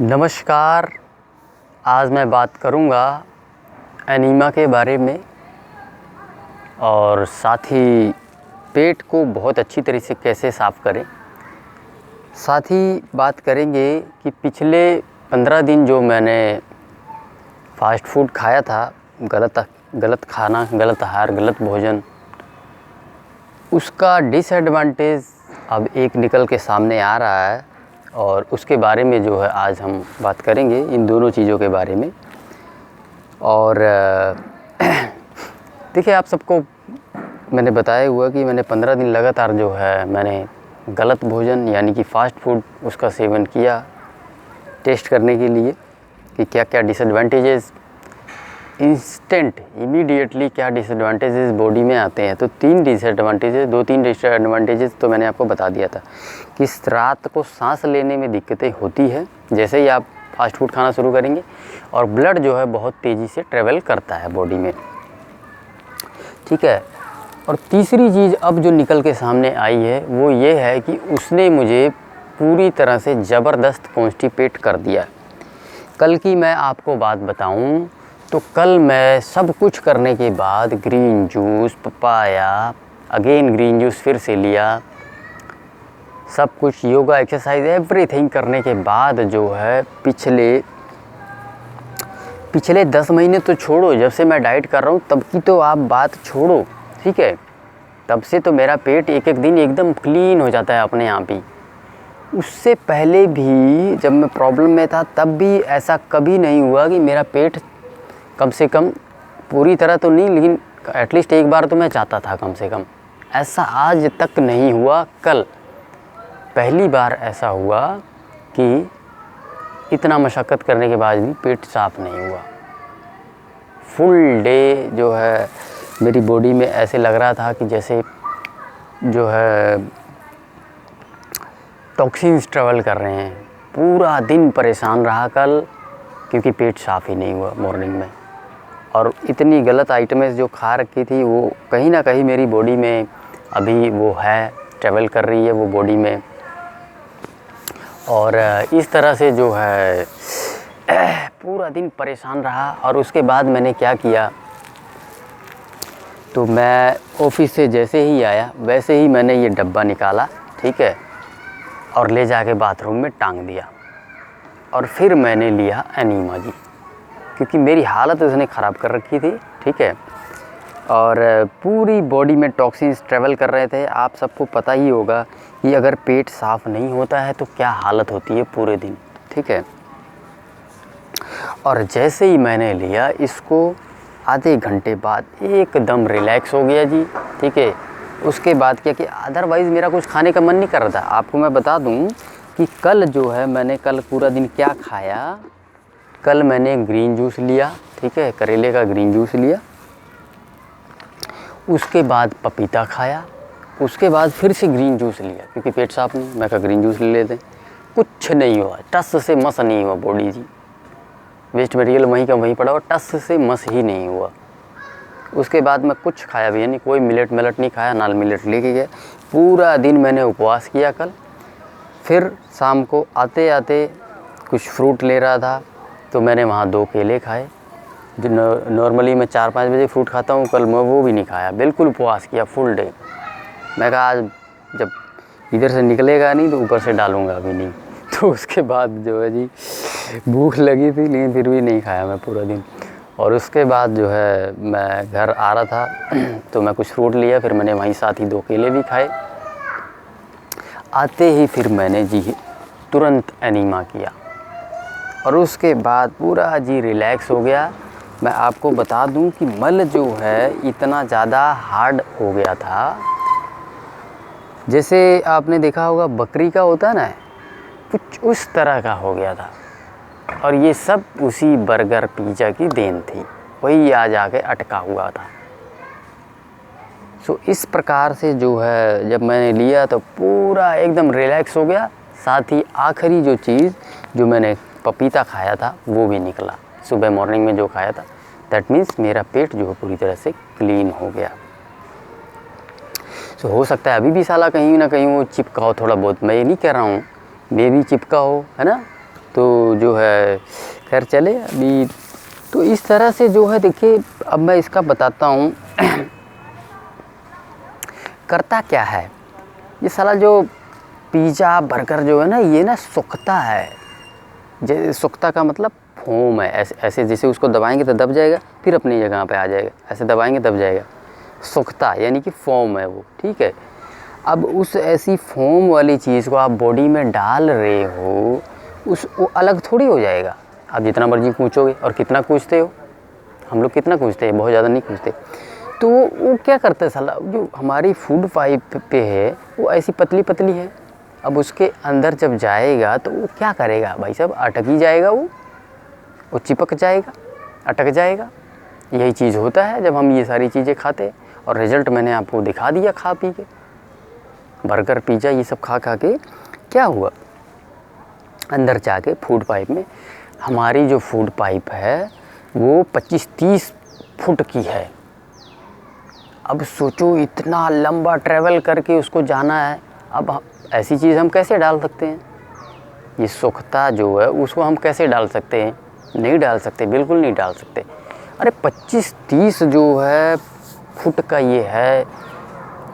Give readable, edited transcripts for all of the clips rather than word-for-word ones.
नमस्कार। आज मैं बात करूंगा एनीमा के बारे में और साथ ही पेट को बहुत अच्छी तरह से कैसे साफ़ करें। साथ ही बात करेंगे कि पिछले 15 दिन जो मैंने फ़ास्ट फूड खाया था, गलत खाना, गलत आहार, गलत भोजन, उसका डिसएडवांटेज अब एक निकल के सामने आ रहा है और उसके बारे में जो है आज हम बात करेंगे, इन दोनों चीज़ों के बारे में। और देखिए, आप सबको मैंने बताया हुआ कि मैंने 15 दिन लगातार जो है मैंने गलत भोजन यानी कि फ़ास्ट फूड उसका सेवन किया, टेस्ट करने के लिए कि क्या क्या डिसएडवांटेजेस इमीडिएटली क्या डिसएडवांटेजेस बॉडी में आते हैं। तो 2-3 डिसएडवांटेजेस तो मैंने आपको बता दिया था कि रात को सांस लेने में दिक्कतें होती है जैसे ही आप फास्ट फूड खाना शुरू करेंगे, और ब्लड जो है बहुत तेज़ी से ट्रेवल करता है बॉडी में, ठीक है। और तीसरी चीज़ अब जो निकल के सामने आई है वो ये है कि उसने मुझे पूरी तरह से ज़बरदस्त कॉन्स्टिपेट कर दिया। कल की मैं आपको बात बताऊं तो कल मैं सब कुछ करने के बाद green juice, papaya, again green juice फिर से लिया, सब कुछ योगा, एक्सरसाइज, एवरीथिंग करने के बाद जो है पिछले 10 महीने तो छोड़ो, जब से मैं डाइट कर रहा हूँ तब की तो आप बात छोड़ो, ठीक है। तब से तो मेरा पेट एक एक दिन एकदम क्लीन हो जाता है अपने आप ही। उससे पहले भी जब मैं प्रॉब्लम में था तब भी ऐसा कभी नहीं हुआ कि मेरा पेट कम से कम पूरी तरह तो नहीं, लेकिन एटलीस्ट एक बार तो मैं चाहता था कम से कम। ऐसा आज तक नहीं हुआ। कल पहली बार ऐसा हुआ कि इतना मशक्क़त करने के बाद भी पेट साफ़ नहीं हुआ। फुल डे जो है मेरी बॉडी में ऐसे लग रहा था कि जैसे जो है टॉक्सिन्स ट्रेवल कर रहे हैं। पूरा दिन परेशान रहा कल, क्योंकि पेट साफ़ ही नहीं हुआ मॉर्निंग में। और इतनी गलत आइटमें जो खा रखी थी वो कहीं ना कहीं मेरी बॉडी में अभी वो है, ट्रेवल कर रही है वो बॉडी में। और इस तरह से जो है पूरा दिन परेशान रहा। और उसके बाद मैंने क्या किया, तो मैं ऑफिस से जैसे ही आया वैसे ही मैंने ये डब्बा निकाला, ठीक है, और ले जाके बाथरूम में टांग दिया। और फिर मैंने लिया एनीमा जी, क्योंकि मेरी हालत उसने ख़राब कर रखी थी, ठीक है। और पूरी बॉडी में टॉक्सिन्स ट्रेवल कर रहे थे। आप सबको पता ही होगा कि अगर पेट साफ़ नहीं होता है तो क्या हालत होती है पूरे दिन, ठीक है। और जैसे ही मैंने लिया इसको, आधे घंटे बाद एकदम रिलैक्स हो गया जी, ठीक है। उसके बाद क्या कि अदरवाइज़ मेरा कुछ खाने का मन नहीं कर रहा था। आपको मैं बता दूं कि कल जो है मैंने कल पूरा दिन क्या खाया। कल मैंने ग्रीन जूस लिया, ठीक है, करेले का ग्रीन जूस लिया। उसके बाद पपीता खाया। उसके बाद फिर से ग्रीन जूस लिया, क्योंकि पेट साफ नहीं। मैं कहा ग्रीन जूस ले लेते। कुछ नहीं हुआ, टस से मस नहीं हुआ बॉडी जी। वेस्ट मटेरियल वहीं का वहीं पड़ा और टस से मस ही नहीं हुआ। उसके बाद मैं कुछ खाया भी नहीं, कोई मिलेट नहीं खाया, नाल मिलेट लेके गया। पूरा दिन मैंने उपवास किया कल। फिर शाम को आते आते कुछ फ्रूट ले रहा था तो मैंने वहाँ 2 केले खाए। जो नॉर्मली मैं 4-5 बजे फ्रूट खाता हूँ, कल मैं वो भी नहीं खाया, बिल्कुल उपवास किया फुल डे। मैं कहा आज जब इधर से निकलेगा नहीं तो ऊपर से डालूँगा भी नहीं। तो उसके बाद जो है जी भूख लगी थी, लेकिन फिर भी नहीं खाया मैं पूरा दिन। और उसके बाद जो है मैं घर आ रहा था तो मैं कुछ फ्रूट लिया, फिर मैंने वहीं साथ ही 2 केले भी खाए। आते ही फिर मैंने जी तुरंत एनीमा किया और उसके बाद पूरा जी रिलैक्स हो गया। मैं आपको बता दूं कि मल जो है इतना ज़्यादा हार्ड हो गया था, जैसे आपने देखा होगा बकरी का होता है ना, कुछ उस तरह का हो गया था। और ये सब उसी बर्गर पिज़्ज़ा की देन थी, वही आ जाके अटका हुआ था। सो इस प्रकार से जो है जब मैंने लिया तो पूरा एकदम रिलैक्स हो गया। साथ ही आखिरी जो चीज़ जो मैंने पपीता खाया था वो भी निकला सुबह मॉर्निंग में जो खाया था। दैट मीन्स मेरा पेट जो है पूरी तरह से क्लीन हो गया। सो हो सकता है अभी भी साला कहीं ना कहीं वो चिपका हो थोड़ा बहुत, मैं ये नहीं कह रहा हूँ, मे भी चिपका हो, है ना, तो जो है खैर चले अभी। तो इस तरह से जो है देखिए, अब मैं इसका बताता हूँ करता क्या है। ये साला जो पिज़्ज़ा बर्गर जो है ना, ये ना सूखता है। जैसे सूखता का मतलब फोम है, ऐसे जैसे उसको दबाएंगे तो दब जाएगा, फिर अपनी जगह पे आ जाएगा, ऐसे दबाएंगे दब जाएगा। सूखता यानी कि फोम है वो, ठीक है। अब उस ऐसी फोम वाली चीज़ को आप बॉडी में डाल रहे हो, वो अलग थोड़ी हो जाएगा। आप जितना मर्जी कूचोगे, और कितना कूचते हो, हम लोग कितना कूचते हैं, बहुत ज़्यादा नहीं कूचते। तो वो क्या करता है साला, जो हमारी फूड पाइप पे है वो ऐसी पतली पतली है। अब उसके अंदर जब जाएगा तो वो क्या करेगा भाई साहब, अटक ही जाएगा, वो चिपक जाएगा, अटक जाएगा। यही चीज़ होता है जब हम ये सारी चीज़ें खाते हैं। और रिज़ल्ट मैंने आपको दिखा दिया खा पी के, बर्गर पिज़्ज़ा ये सब खा खा के क्या हुआ। अंदर जाके फूड पाइप में, हमारी जो फूड पाइप है वो 25-30 फुट की है। अब सोचो इतना लंबा ट्रैवल करके उसको जाना है। अब ऐसी चीज़ हम कैसे डाल सकते हैं, ये सूखता जो है उसको हम कैसे डाल सकते हैं, नहीं डाल सकते, बिल्कुल नहीं डाल सकते। अरे 25-30 जो है फुट का ये है,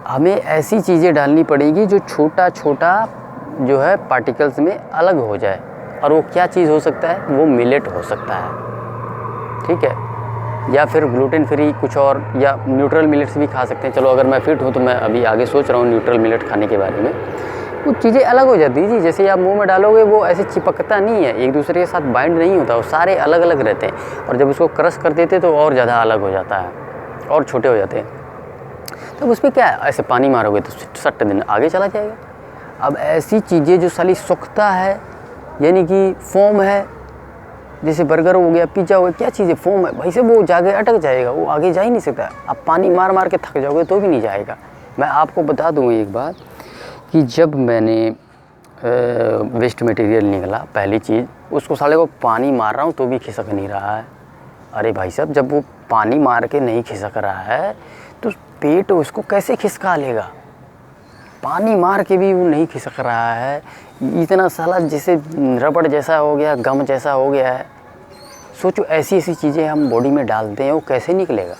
हमें ऐसी चीज़ें डालनी पड़ेगी जो छोटा छोटा जो है पार्टिकल्स में अलग हो जाए। और वो क्या चीज़ हो सकता है, वो मिलेट हो सकता है, ठीक है, या फिर ग्लूटेन फ्री कुछ और, या न्यूट्रल मिलेट्स भी खा सकते हैं। चलो अगर मैं फिट हूँ तो मैं अभी आगे सोच रहा हूँ न्यूट्रल मिलेट खाने के बारे में। वो चीज़ें अलग हो जाती है जी, जैसे आप मुंह में डालोगे वो ऐसे चिपकता नहीं है, एक दूसरे के साथ बाइंड नहीं होता, वो सारे अलग अलग रहते हैं। और जब उसको क्रश कर देते तो और ज़्यादा अलग हो जाता है और छोटे हो जाते हैं। तो उस पर क्या है, ऐसे पानी मारोगे तो सट्ट दिन आगे चला जाएगा। अब ऐसी चीज़ें जो साली सूखता है यानी कि फोम है, जैसे बर्गर हो गया, पिज़्ज़ा हो गया, क्या चीज़ है, फोम है भाई से, वो जाके अटक जाएगा, वो आगे जा ही नहीं सकता। आप पानी मार मार के थक जाओगे तो भी नहीं जाएगा। मैं आपको बता दूँ एक बात कि जब मैंने वेस्ट मटेरियल निकला, पहली चीज़ उसको साले को पानी मार रहा हूँ तो भी खिसक नहीं रहा है। अरे भाई साहब, जब वो पानी मार के नहीं खिसक रहा है तो पेट उसको कैसे खिसका लेगा, पानी मार के भी वो नहीं खिसक रहा है। इतना साला जैसे रबड़ जैसा हो गया, गम जैसा हो गया है। सोचो ऐसी ऐसी चीज़ें हम बॉडी में डालते हैं, वो कैसे निकलेगा।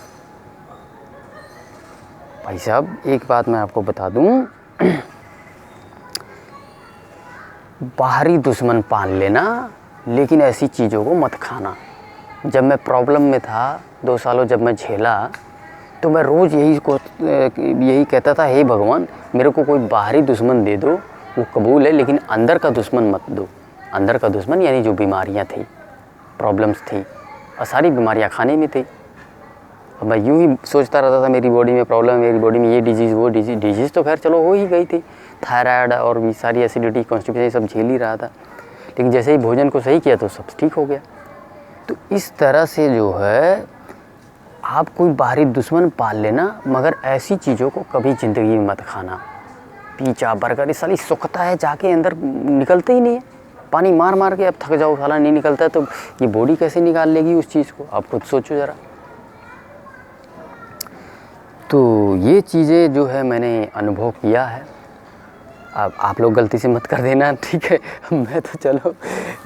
भाई साहब एक बात मैं आपको बता दूं, बाहरी दुश्मन पाल लेना, लेकिन ऐसी चीज़ों को मत खाना। जब मैं प्रॉब्लम में था 2 सालों, जब मैं झेला, तो मैं रोज़ यही कहता था, हे भगवान मेरे को कोई बाहरी दुश्मन दे दो, वो कबूल है, लेकिन अंदर का दुश्मन मत दो। अंदर का दुश्मन यानी जो बीमारियां थी, प्रॉब्लम्स थी, और सारी बीमारियां खाने में थी। अब मैं यूँ ही सोचता रहता था मेरी बॉडी में प्रॉब्लम है, मेरी बॉडी में ये डिजीज़ वो डिजीज़ तो खैर चलो हो ही गई थी, थायराइड और भी सारी एसिडिटी, कॉन्स्टिपेशन सब झेल ही रहा था। लेकिन जैसे ही भोजन को सही किया तो सब ठीक हो गया। तो इस तरह से जो है आप कोई बाहरी दुश्मन पाल लेना, मगर ऐसी चीज़ों को कभी ज़िंदगी में मत खाना। पिज़्ज़ा बर्गर ये साली सूखता है, जाके अंदर निकलते ही नहीं है। पानी मार मार के अब थक जाओ, साला नहीं निकलता है, तो ये बॉडी कैसे निकाल लेगी उस चीज़ को, आप खुद सोचो ज़रा। तो ये चीज़ें जो है मैंने अनुभव किया है। अब आप लोग गलती से मत कर देना, ठीक है। मैं तो चलो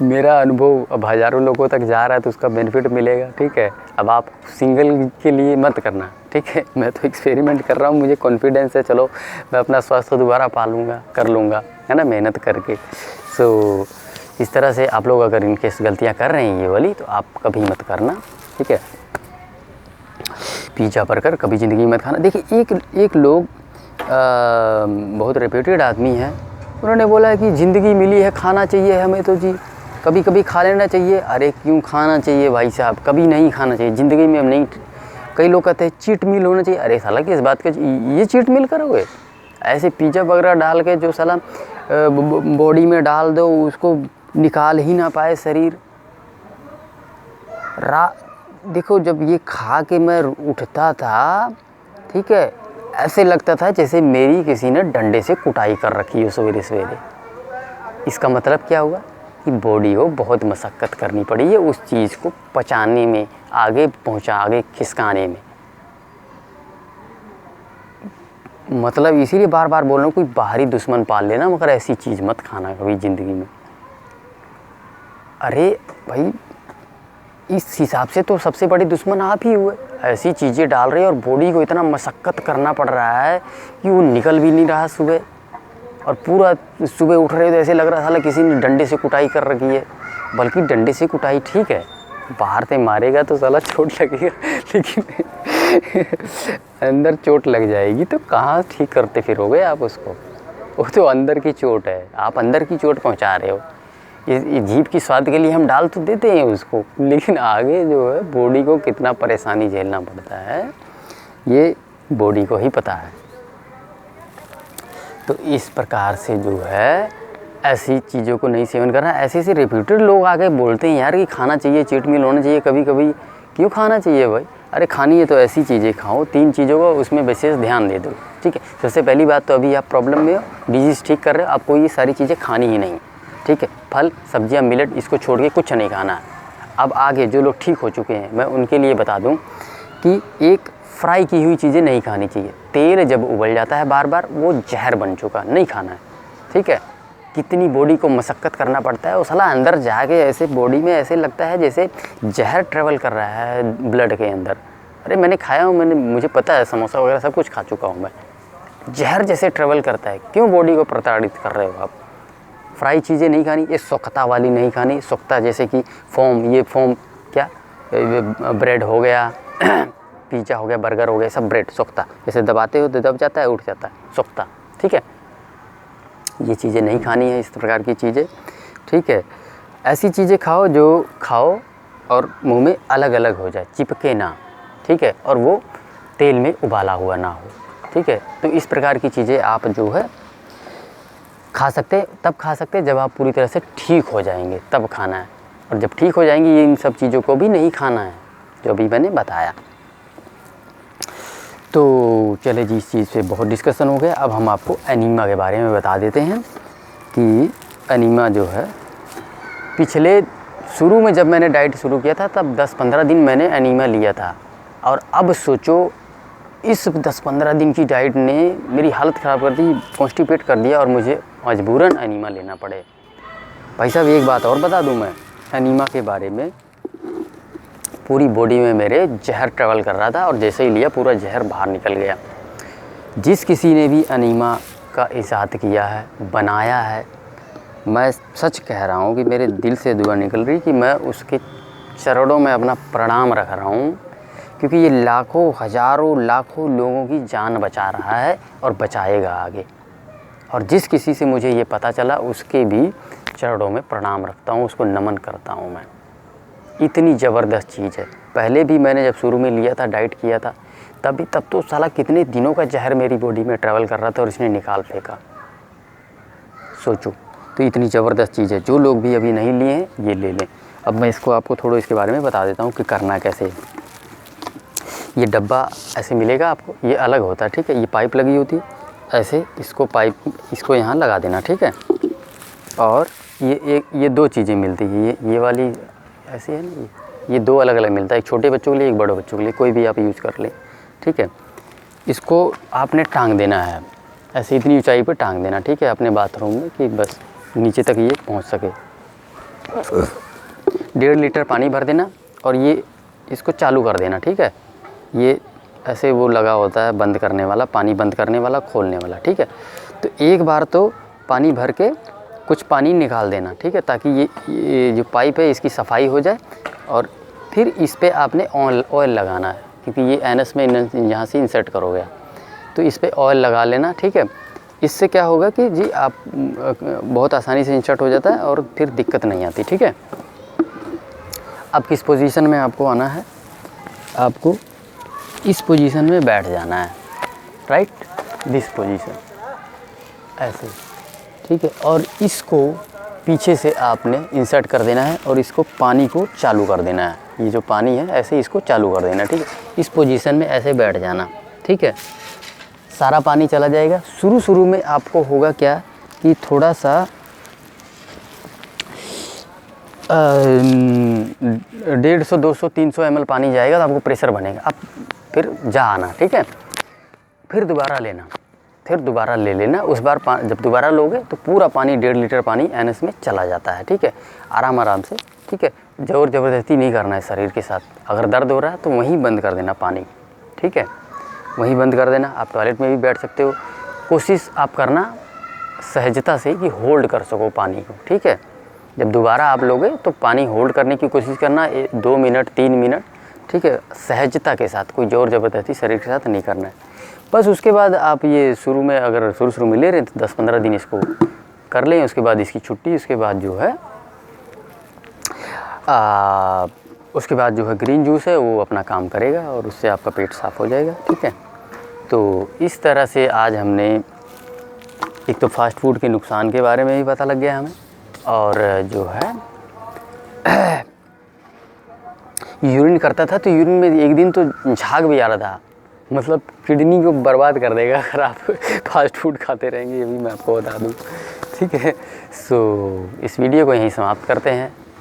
मेरा अनुभव अब हज़ारों लोगों तक जा रहा है तो उसका बेनिफिट मिलेगा, ठीक है। अब आप सिंगल के लिए मत करना, ठीक है। मैं तो एक्सपेरिमेंट कर रहा हूँ, मुझे कॉन्फिडेंस है, चलो मैं अपना स्वास्थ्य दोबारा पालूँगा, कर लूँगा, है ना, मेहनत करके। सो इस तरह से आप लोग अगर इनकेस गलतियाँ कर रहे हैं ये वाली, तो आप कभी मत करना, ठीक है। पिज़्ज़ा बर्गर कभी ज़िंदगी में मत खाना। देखिए एक लोग बहुत रेप्यूटेड आदमी है, उन्होंने बोला कि ज़िंदगी मिली है, खाना चाहिए हमें तो जी, कभी कभी खा लेना चाहिए। अरे क्यों खाना चाहिए भाई साहब, कभी नहीं खाना चाहिए ज़िंदगी में, हम नहीं। कई लोग कहते हैं चीट मील होना चाहिए। अरे साला किस बात का ये चीट मील करोगे, ऐसे पिज़्ज़ा वगैरह डाल के जो साला बॉडी में डाल दो, उसको निकाल ही ना पाए शरीर। देखो जब ये खा के मैं उठता था, ठीक है, ऐसे लगता था जैसे मेरी किसी ने डंडे से कुटाई कर रखी हो सवेरे सवेरे। इसका मतलब क्या हुआ कि बॉडी को बहुत मशक्क़त करनी पड़ी है उस चीज़ को पचाने में, आगे खिसकाने में। मतलब इसीलिए बार बार बोल रहा हूँ, कोई बाहरी दुश्मन पाल लेना, मगर ऐसी चीज़ मत खाना कभी ज़िंदगी में। अरे भाई इस हिसाब से तो सबसे बड़ी दुश्मन आप ही हुए। ऐसी चीज़ें डाल रहे हैं और बॉडी को इतना मशक्क़त करना पड़ रहा है कि वो निकल भी नहीं रहा सुबह, और पूरा सुबह उठ रहे हो तो ऐसे लग रहा था किसी ने डंडे से कुटाई कर रखी है। बल्कि डंडे से कुटाई ठीक है, बाहर से मारेगा तो साला चोट लगेगा, लेकिन अंदर चोट लग जाएगी तो कहाँ ठीक करते फिरोगे आप उसको। वो तो अंदर की चोट है, आप अंदर की चोट पहुँचा रहे हो। ये जीभ की स्वाद के लिए हम डाल तो देते हैं उसको, लेकिन आगे जो है बॉडी को कितना परेशानी झेलना पड़ता है ये बॉडी को ही पता है। तो इस प्रकार से जो है ऐसी चीज़ों को नहीं सेवन करना। ऐसे ऐसे रिपीटेड लोग आके बोलते हैं यार कि खाना चाहिए, चीट मील होना चाहिए कभी कभी। क्यों खाना चाहिए भाई? अरे खानी है तो ऐसी चीज़ें खाओ, 3 चीज़ों को उसमें विशेष ध्यान दे दो, ठीक है। सबसे पहली बात तो अभी आप प्रॉब्लम में हो, डिजीज़ ठीक कर रहे हो, आपको ये सारी चीज़ें खानी ही नहीं, ठीक है। फल सब्जियां मिलेट इसको छोड़ के कुछ नहीं खाना है। अब आगे जो लोग ठीक हो चुके हैं मैं उनके लिए बता दूं कि एक फ्राई की हुई चीज़ें नहीं खानी चाहिए। तेल जब उबल जाता है बार बार वो जहर बन चुका, नहीं खाना है, ठीक है। कितनी बॉडी को मशक्क़त करना पड़ता है, वो साला अंदर जाके ऐसे बॉडी में ऐसे लगता है जैसे जहर ट्रेवल कर रहा है ब्लड के अंदर। अरे मैंने खाया हूँ, मुझे पता है, समोसा वगैरह सब कुछ खा चुका हूँ मैं। जहर जैसे ट्रेवल करता है, क्यों बॉडी को प्रताड़ित कर रहे हो आप? फ्राई चीज़ें नहीं खानी, ये सोख्ता वाली नहीं खानी। सोख्ता जैसे कि फोम, ये फोम क्या ब्रेड हो गया, पिज़्ज़ा हो गया, बर्गर हो गया, सब ब्रेड सोख्ता, जैसे दबाते हो तो दब जाता है, उठ जाता है, सोख्ता, ठीक है। ये चीज़ें नहीं खानी है, इस प्रकार की चीज़ें, ठीक है। ऐसी चीज़ें खाओ जो खाओ और मुंह में अलग अलग हो जाए, चिपके ना, ठीक है, और वो तेल में उबाला हुआ ना हो, ठीक है। तो इस प्रकार की चीज़ें आप जो है खा सकते हैं। तब खा सकते हैं जब आप पूरी तरह से ठीक हो जाएंगे, तब खाना है। और जब ठीक हो जाएंगे ये इन सब चीज़ों को भी नहीं खाना है जो अभी मैंने बताया। तो चले जी, इस चीज़ पे बहुत डिस्कशन हो गया। अब हम आपको एनीमा के बारे में बता देते हैं कि एनीमा जो है, पिछले शुरू में जब मैंने डाइट शुरू किया था तब 10-15 दिन मैंने एनीमा लिया था, और अब सोचो इस 10-15 दिन की डाइट ने मेरी हालत ख़राब कर दी, कॉन्स्टिपेट कर दिया, और मुझे मजबूरन एनीमा लेना पड़े। भाई साहब एक बात और बता दूं मैं एनीमा के बारे में, पूरी बॉडी में मेरे जहर ट्रेवल कर रहा था और जैसे ही लिया पूरा जहर बाहर निकल गया। जिस किसी ने भी एनीमा का इजाद किया है, बनाया है, मैं सच कह रहा हूँ कि मेरे दिल से दुआ निकल रही कि मैं उसके चरणों में अपना प्रणाम रख रहा हूँ, क्योंकि ये लाखों हज़ारों लाखों लोगों की जान बचा रहा है और बचाएगा आगे। और जिस किसी से मुझे ये पता चला उसके भी चरणों में प्रणाम रखता हूँ, उसको नमन करता हूँ मैं। इतनी ज़बरदस्त चीज़ है। पहले भी मैंने जब शुरू में लिया था, डाइट किया था, तब तो साला कितने दिनों का जहर मेरी बॉडी में ट्रैवल कर रहा था और इसने निकाल फेंका। सोचो, तो इतनी ज़बरदस्त चीज़ है। जो लोग भी अभी नहीं लिए हैं ये ले लें। अब मैं इसको आपको थोड़ा इसके बारे में बता देता हूँ कि करना कैसे है। ये डब्बा ऐसे मिलेगा आपको, ये अलग होता है, ठीक है। ये पाइप लगी होती है, ऐसे इसको पाइप इसको यहाँ लगा देना, ठीक है। और ये 2 चीज़ें मिलती है, ये वाली ऐसी है ना, ये 2 अलग अलग मिलता है, एक छोटे बच्चों के लिए, एक बड़े बच्चों के लिए, कोई भी आप यूज़ कर लें, ठीक है। इसको आपने टांग देना है, ऐसे इतनी ऊंचाई पर टांग देना, ठीक है, अपने बाथरूम में, कि बस नीचे तक ये पहुंच सके। 1.5 लीटर पानी भर देना और ये इसको चालू कर देना, ठीक है। ये ऐसे वो लगा होता है बंद करने वाला, पानी बंद करने वाला, खोलने वाला, ठीक है। तो एक बार तो पानी भर के कुछ पानी निकाल देना, ठीक है, ताकि ये जो पाइप है इसकी सफाई हो जाए। और फिर इस पे आपने ऑयल लगाना है, क्योंकि ये एनस में यहाँ से इंसर्ट करोगे, तो इस पे ऑयल लगा लेना, ठीक है। इससे क्या होगा कि जी आप बहुत आसानी से इंसर्ट हो जाता है और फिर दिक्कत नहीं आती, ठीक है। अब किस पोजीशन में आपको आना है, आपको इस पोजीशन में बैठ जाना है, राइट, दिस पोजीशन, ऐसे, ठीक है। और इसको पीछे से आपने इंसर्ट कर देना है और इसको पानी को चालू कर देना है। ये जो पानी है ऐसे इसको चालू कर देना, ठीक है। इस पोजीशन में ऐसे बैठ जाना, ठीक है। सारा पानी चला जाएगा। शुरू में आपको होगा क्या कि थोड़ा सा 150, 200, 300 ml पानी जाएगा तो आपको प्रेशर बनेगा। अब फिर जा आना, ठीक है। फिर दोबारा लेना, फिर दोबारा ले लेना। उस बार जब दोबारा लोगे तो पूरा पानी 1.5 लीटर पानी एनएस में चला जाता है, ठीक है। आराम आराम से ठीक है। ज़ोर ज़बरदस्ती नहीं करना है शरीर के साथ। अगर दर्द हो रहा है तो वहीं बंद कर देना पानी, ठीक है, वहीं बंद कर देना। आप टॉयलेट में भी बैठ सकते हो। कोशिश आप करना सहजता से कि होल्ड कर सको पानी को, ठीक है। जब दोबारा आप लोगे तो पानी होल्ड करने की कोशिश करना 2 मिनट 3 मिनट, ठीक है, सहजता के साथ, कोई ज़ोर ज़बरदस्ती शरीर के साथ नहीं करना है। बस उसके बाद आप ये शुरू में अगर शुरू में ले रहे हैं तो 10-15 दिन इसको कर लें, उसके बाद इसकी छुट्टी, उसके बाद जो है उसके बाद जो है ग्रीन जूस है वो अपना काम करेगा और उससे आपका पेट साफ़ हो जाएगा, ठीक है। तो इस तरह से आज हमने एक तो फास्ट फूड के नुकसान के बारे में भी पता लग गया हमें, और जो है यूरिन करता था तो यूरिन में एक दिन तो झाग भी आ रहा था, मतलब किडनी को बर्बाद कर देगा अगर आप फास्ट फूड खाते रहेंगे, ये भी मैं आपको बता दूं, ठीक है। सो इस वीडियो को यहीं समाप्त करते हैं।